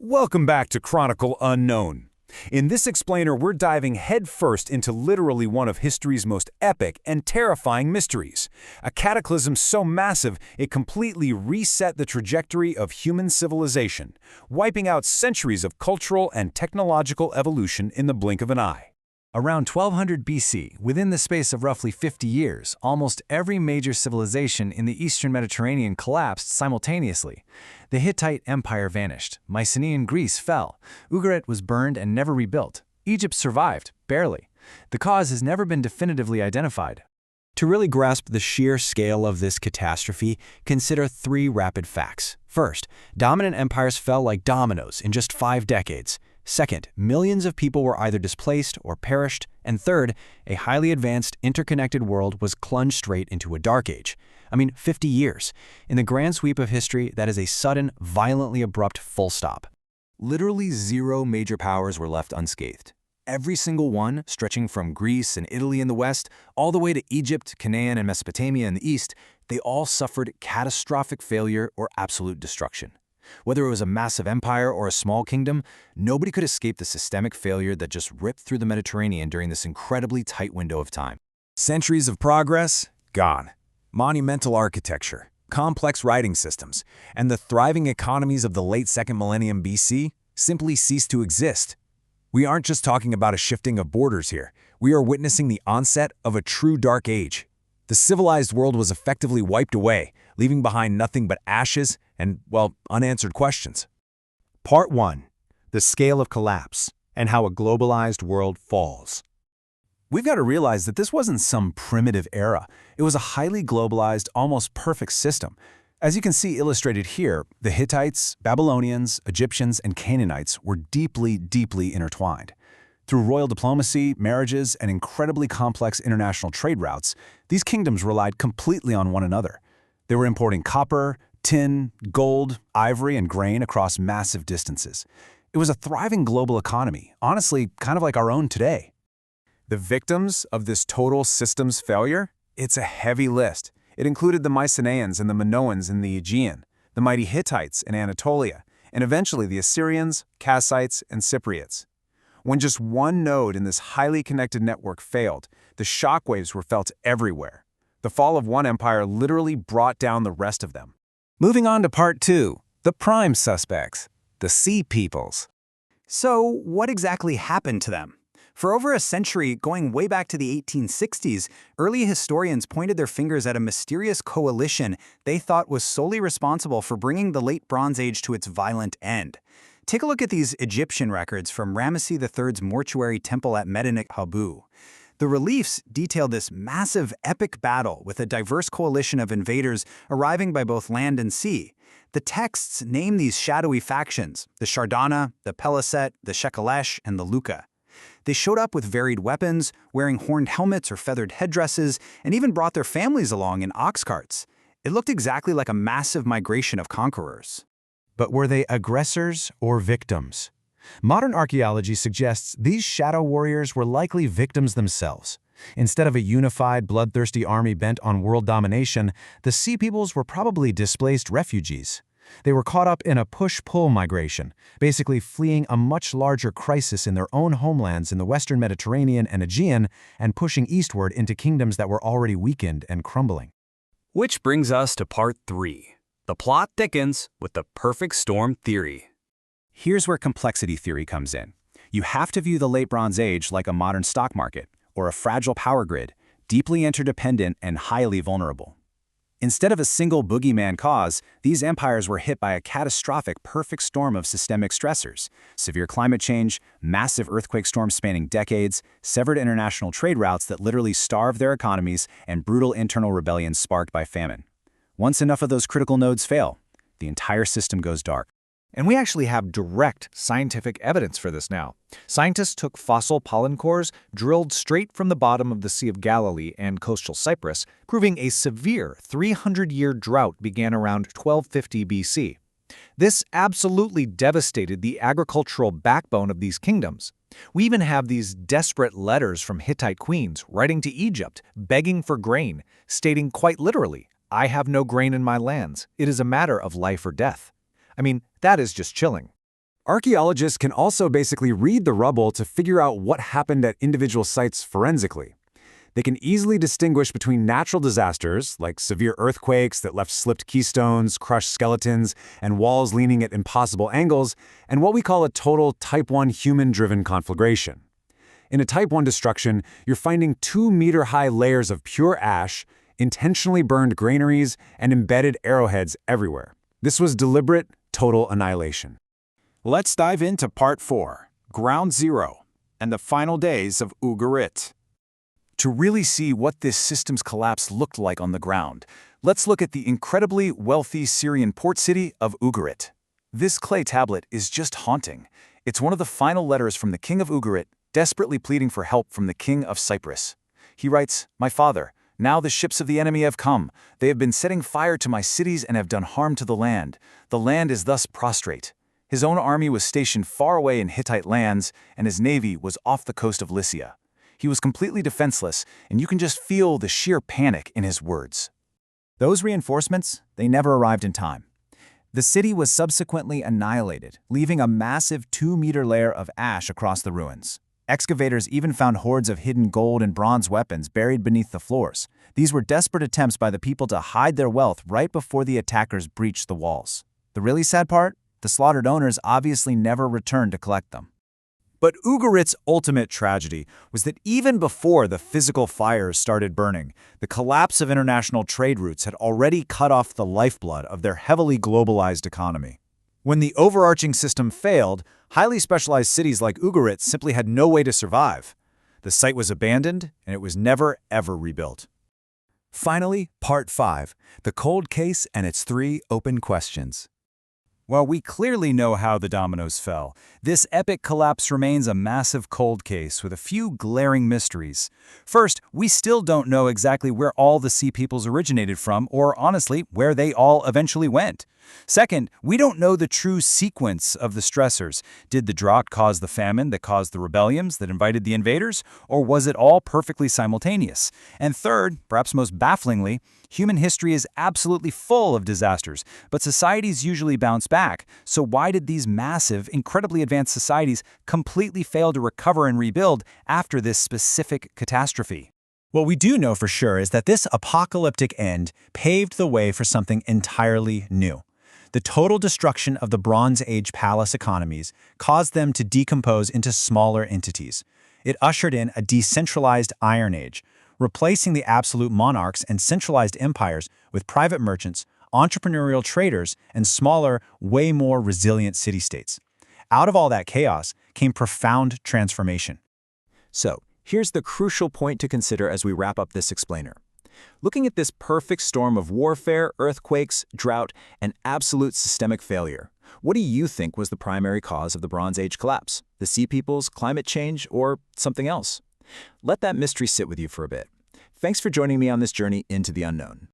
Welcome back to Chronicle Unknown. In this explainer, we're diving headfirst into literally one of history's most epic and terrifying mysteries. A cataclysm so massive it completely reset the trajectory of human civilization, wiping out centuries of cultural and technological evolution in the blink of an eye. Around 1200 BC, within the space of roughly 50 years, almost every major civilization in the eastern Mediterranean collapsed simultaneously. The Hittite Empire vanished, Mycenaean Greece fell, Ugarit was burned and never rebuilt. Egypt survived, barely. The cause has never been definitively identified. To really grasp the sheer scale of this catastrophe, consider three rapid facts. First, dominant empires fell like dominoes in just 5 decades. Second, millions of people were either displaced or perished. And third, a highly advanced, interconnected world was plunged straight into a dark age. 50 years. In the grand sweep of history, that is a sudden, violently abrupt full stop. Literally 0 major powers were left unscathed. Every single one, stretching from Greece and Italy in the west, all the way to Egypt, Canaan, and Mesopotamia in the east, they all suffered catastrophic failure or absolute destruction. Whether it was a massive empire or a small kingdom, nobody could escape the systemic failure that just ripped through the Mediterranean during this incredibly tight window of time. Centuries of progress? Gone. Monumental architecture, complex writing systems, and the thriving economies of the late 2nd millennium BC simply ceased to exist. We aren't just talking about a shifting of borders here. We are witnessing the onset of a true dark age. The civilized world was effectively wiped away, leaving behind nothing but ashes and, unanswered questions. Part 1. The scale of collapse and how a globalized world falls. We've got to realize that this wasn't some primitive era. It was a highly globalized, almost perfect system. As you can see illustrated here, the Hittites, Babylonians, Egyptians, and Canaanites were deeply, deeply intertwined. Through royal diplomacy, marriages, and incredibly complex international trade routes, these kingdoms relied completely on one another. They were importing copper, tin, gold, ivory, and grain across massive distances. It was a thriving global economy, honestly, kind of like our own today. The victims of this total systems failure? It's a heavy list. It included the Mycenaeans and the Minoans in the Aegean, the mighty Hittites in Anatolia, and eventually the Assyrians, Kassites, and Cypriots. When just one node in this highly connected network failed, the shockwaves were felt everywhere. The fall of one empire literally brought down the rest of them. Moving on to Part 2, the prime suspects, the Sea Peoples. So, what exactly happened to them? For over a century, going way back to the 1860s, early historians pointed their fingers at a mysterious coalition they thought was solely responsible for bringing the Late Bronze Age to its violent end. Take a look at these Egyptian records from Ramesses III's mortuary temple at Medinet Habu. The reliefs detail this massive, epic battle with a diverse coalition of invaders arriving by both land and sea. The texts name these shadowy factions, the Shardana, the Peleset, the Shekelesh, and the Luka. They showed up with varied weapons, wearing horned helmets or feathered headdresses, and even brought their families along in ox carts. It looked exactly like a massive migration of conquerors. But were they aggressors or victims? Modern archaeology suggests these shadow warriors were likely victims themselves. Instead of a unified, bloodthirsty army bent on world domination, the Sea Peoples were probably displaced refugees. They were caught up in a push-pull migration, basically fleeing a much larger crisis in their own homelands in the Western Mediterranean and Aegean and pushing eastward into kingdoms that were already weakened and crumbling. Which brings us to Part 3. The plot thickens with the perfect storm theory. Here's where complexity theory comes in. You have to view the Late Bronze Age like a modern stock market or a fragile power grid, deeply interdependent and highly vulnerable. Instead of a single boogeyman cause, these empires were hit by a catastrophic perfect storm of systemic stressors: severe climate change, massive earthquake storms spanning decades, severed international trade routes that literally starved their economies, and brutal internal rebellions sparked by famine. Once enough of those critical nodes fail, the entire system goes dark. And we actually have direct scientific evidence for this now. Scientists took fossil pollen cores drilled straight from the bottom of the Sea of Galilee and coastal Cyprus, proving a severe 300-year drought began around 1250 BC. This absolutely devastated the agricultural backbone of these kingdoms. We even have these desperate letters from Hittite queens writing to Egypt, begging for grain, stating quite literally, "I have no grain in my lands. It is a matter of life or death." That is just chilling. Archaeologists can also basically read the rubble to figure out what happened at individual sites forensically. They can easily distinguish between natural disasters, like severe earthquakes that left slipped keystones, crushed skeletons, and walls leaning at impossible angles, and what we call a total Type 1 human-driven conflagration. In a Type 1 destruction, you're finding 2-meter-high layers of pure ash, intentionally burned granaries, and embedded arrowheads everywhere. This was deliberate, total annihilation. Let's dive into Part 4, Ground Zero, and the final days of Ugarit. To really see what this system's collapse looked like on the ground, let's look at the incredibly wealthy Syrian port city of Ugarit. This clay tablet is just haunting. It's one of the final letters from the king of Ugarit, desperately pleading for help from the king of Cyprus. He writes, "My father, now the ships of the enemy have come. They have been setting fire to my cities and have done harm to the land. The land is thus prostrate." His own army was stationed far away in Hittite lands, and his navy was off the coast of Lycia. He was completely defenseless, and you can just feel the sheer panic in his words. Those reinforcements, they never arrived in time. The city was subsequently annihilated, leaving a massive 2-meter layer of ash across the ruins. Excavators even found hordes of hidden gold and bronze weapons buried beneath the floors. These were desperate attempts by the people to hide their wealth right before the attackers breached the walls. The really sad part? The slaughtered owners obviously never returned to collect them. But Ugarit's ultimate tragedy was that even before the physical fires started burning, the collapse of international trade routes had already cut off the lifeblood of their heavily globalized economy. When the overarching system failed, highly specialized cities like Ugarit simply had no way to survive. The site was abandoned, and it was never, ever rebuilt. Finally, Part 5, the cold case and its 3 open questions. While we clearly know how the dominoes fell, this epic collapse remains a massive cold case with a few glaring mysteries. First, we still don't know exactly where all the sea peoples originated from, or honestly, where they all eventually went. Second, we don't know the true sequence of the stressors. Did the drought cause the famine that caused the rebellions that invited the invaders, or was it all perfectly simultaneous? And third, perhaps most bafflingly, human history is absolutely full of disasters, but societies usually bounce back. So why did these massive, incredibly advanced societies completely fail to recover and rebuild after this specific catastrophe? What we do know for sure is that this apocalyptic end paved the way for something entirely new. The total destruction of the Bronze Age palace economies caused them to decompose into smaller entities. It ushered in a decentralized Iron Age, replacing the absolute monarchs and centralized empires with private merchants, entrepreneurial traders, and smaller, way more resilient city-states. Out of all that chaos came profound transformation. So, here's the crucial point to consider as we wrap up this explainer. Looking at this perfect storm of warfare, earthquakes, drought, and absolute systemic failure, what do you think was the primary cause of the Bronze Age collapse? The sea peoples, climate change, or something else? Let that mystery sit with you for a bit. Thanks for joining me on this journey into the unknown.